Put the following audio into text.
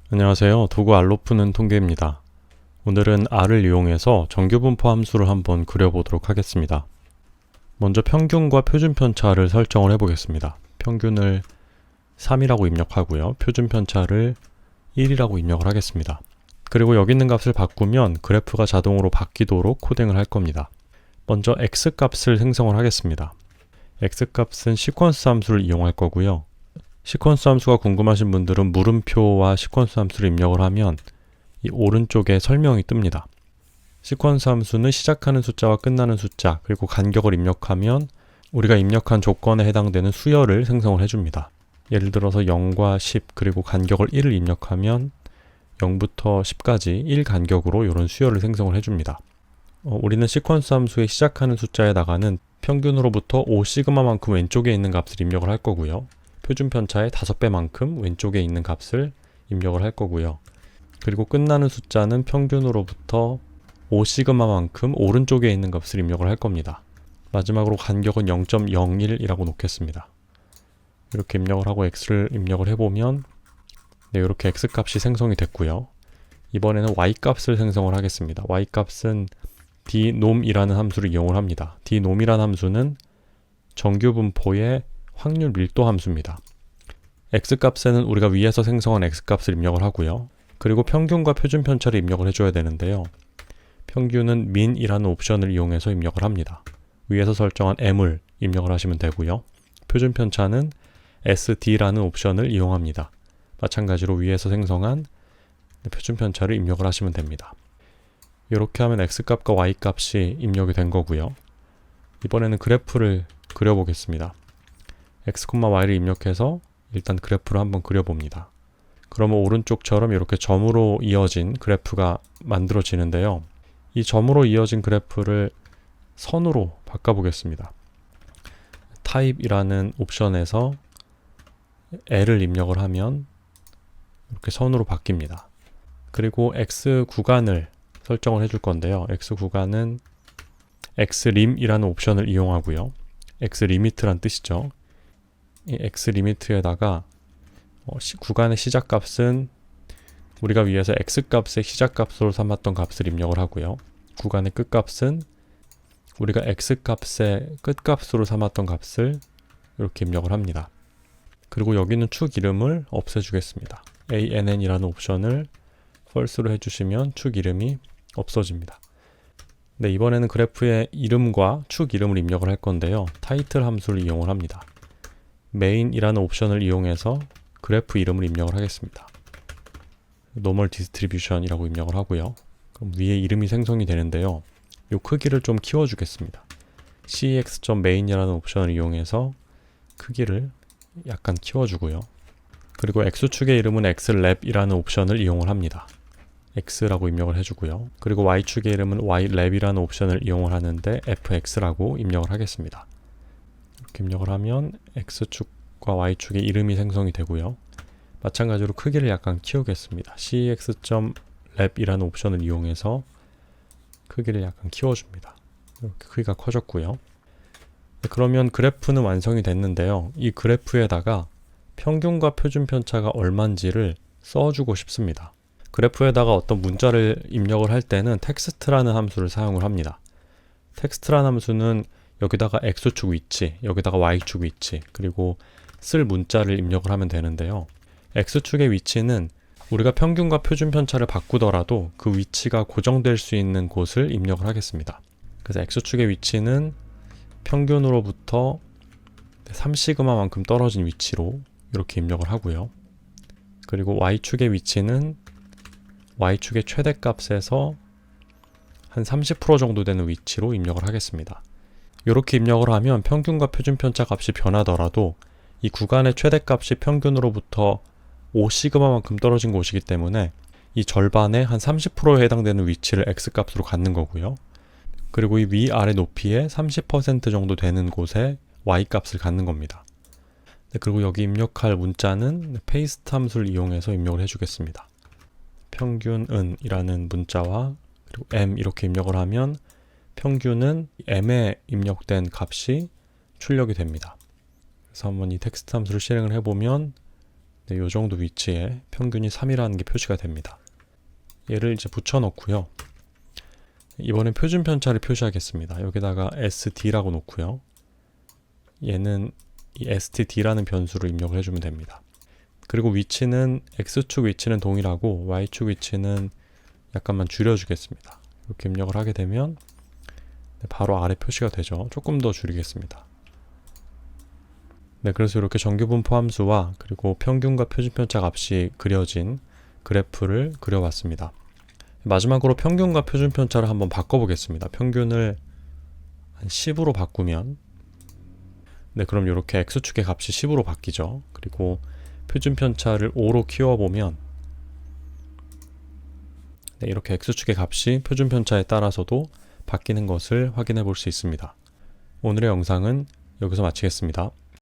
안녕하세요. 도구 알로 푸는 통계입니다. 오늘은 R을 이용해서 정규분포 함수를 한번 그려보도록 하겠습니다. 먼저 평균과 표준편차를 설정을 해보겠습니다. 평균을 3이라고 입력하고요. 표준편차를 1이라고 입력을 하겠습니다. 그리고 여기 있는 값을 바꾸면 그래프가 자동으로 바뀌도록 코딩을 할 겁니다. 먼저 x값을 생성을 하겠습니다. x값은 시퀀스 함수를 이용할 거고요. 시퀀스 함수가 궁금하신 분들은 물음표와 시퀀스 함수를 입력을 하면 이 오른쪽에 설명이 뜹니다. 시퀀스 함수는 시작하는 숫자와 끝나는 숫자 그리고 간격을 입력하면 우리가 입력한 조건에 해당되는 수열을 생성을 해줍니다. 예를 들어서 0과 10 그리고 간격을 1을 입력하면 0부터 10까지 1 간격으로 이런 수열을 생성을 해줍니다. 우리는 시퀀스 함수의 시작하는 숫자에다가는 평균으로부터 5시그마만큼 왼쪽에 있는 값을 입력을 할 거고요. 표준편차의 5배만큼 왼쪽에 있는 값을 입력을 할 거고요. 그리고 끝나는 숫자는 평균으로부터 5시그마만큼 오른쪽에 있는 값을 입력을 할 겁니다. 마지막으로 간격은 0.01이라고 놓겠습니다. 이렇게 입력을 하고 x를 입력을 해보면 이렇게 x값이 생성이 됐고요. 이번에는 y값을 생성을 하겠습니다. y값은 dnom이라는 함수를 이용을 합니다. dnom이라는 함수는 정규분포의 확률 밀도 함수입니다. x값에는 우리가 위에서 생성한 x값을 입력을 하고요. 그리고 평균과 표준편차를 입력을 해줘야 되는데요. 평균은 min이라는 옵션을 이용해서 입력을 합니다. 위에서 설정한 m을 입력을 하시면 되고요. 표준편차는 sd라는 옵션을 이용합니다. 마찬가지로 위에서 생성한 표준편차를 입력을 하시면 됩니다. 이렇게 하면 x값과 y값이 입력이 된 거고요. 이번에는 그래프를 그려보겠습니다. x, y를 입력해서 일단 그래프를 한번 그려봅니다. 그러면 오른쪽처럼 이렇게 점으로 이어진 그래프가 만들어지는데요. 이 점으로 이어진 그래프를 선으로 바꿔보겠습니다. type이라는 옵션에서 l을 입력을 하면 이렇게 선으로 바뀝니다. 그리고 x 구간을 설정을 해줄 건데요. x 구간은 xlim이라는 옵션을 이용하고요. xlimit란 뜻이죠. 이 x리미트에다가 구간의 시작값은 우리가 위에서 x값의 시작값으로 삼았던 값을 입력을 하고요. 구간의 끝값은 우리가 x값의 끝값으로 삼았던 값을 이렇게 입력을 합니다. 그리고 여기는 축 이름을 없애주겠습니다. ann이라는 옵션을 false로 해주시면 축 이름이 없어집니다. 네, 이번에는 그래프의 이름과 축 이름을 입력을 할 건데요. 타이틀 함수를 이용을 합니다. main이라는 옵션을 이용해서 그래프 이름을 입력을 하겠습니다. normal distribution이라고 입력을 하고요. 그럼 위에 이름이 생성이 되는데요. 이 크기를 좀 키워주겠습니다. cex.main이라는 옵션을 이용해서 크기를 약간 키워주고요. 그리고 x축의 이름은 xlab이라는 옵션을 이용을 합니다. x라고 입력을 해주고요. 그리고 y축의 이름은 ylab이라는 옵션을 이용을 하는데 fx라고 입력을 하겠습니다. 이렇게 입력을 하면 x축과 y축의 이름이 생성이 되고요. 마찬가지로 크기를 약간 키우겠습니다. cex.lab이라는 옵션을 이용해서 크기를 약간 키워줍니다. 이렇게 크기가 커졌고요. 그러면 그래프는 완성이 됐는데요. 이 그래프에다가 평균과 표준편차가 얼마인지를 써주고 싶습니다. 그래프에다가 어떤 문자를 입력을 할 때는 텍스트라는 함수를 사용을 합니다. 텍스트라는 함수는 여기다가 x축 위치, 여기다가 y축 위치, 그리고 쓸 문자를 입력을 하면 되는데요. x축의 위치는 우리가 평균과 표준편차를 바꾸더라도 그 위치가 고정될 수 있는 곳을 입력을 하겠습니다. 그래서 x축의 위치는 평균으로부터 3시그마만큼 떨어진 위치로 이렇게 입력을 하고요. 그리고 y축의 위치는 y축의 최대값에서 한 30% 정도 되는 위치로 입력을 하겠습니다. 이렇게 입력을 하면 평균과 표준편차 값이 변하더라도 이 구간의 최대값이 평균으로부터 5시그마만큼 떨어진 곳이기 때문에 이 절반의 한 30%에 해당되는 위치를 x값으로 갖는 거고요. 그리고 이 위아래 높이의 30% 정도 되는 곳에 y값을 갖는 겁니다. 그리고 여기 입력할 문자는 paste 함수를 이용해서 입력을 해주겠습니다. 평균은 이라는 문자와 그리고 m 이렇게 입력을 하면 평균은 m에 입력된 값이 출력이 됩니다. 그래서 한번 이 텍스트 함수를 실행을 해보면 네, 이 정도 위치에 평균이 3이라는 게 표시가 됩니다. 얘를 이제 붙여 넣고요. 이번엔 표준 편차를 표시하겠습니다. 여기다가 SD라고 놓고요. 얘는 이 STD라는 변수를 입력을 해주면 됩니다. 그리고 위치는 X축 위치는 동일하고 Y축 위치는 약간만 줄여주겠습니다. 이렇게 입력을 하게 되면 바로 아래 표시가 되죠. 조금 더 줄이겠습니다. 네, 그래서 이렇게 정규분포 함수와 그리고 평균과 표준편차 값이 그려진 그래프를 그려봤습니다. 마지막으로 평균과 표준편차를 한번 바꿔보겠습니다. 평균을 한 10으로 바꾸면 네, 그럼 이렇게 X축의 값이 10으로 바뀌죠. 그리고 표준편차를 5로 키워보면 네, 이렇게 X축의 값이 표준편차에 따라서도 바뀌는 것을 확인해 볼 수 있습니다. 오늘의 영상은 여기서 마치겠습니다.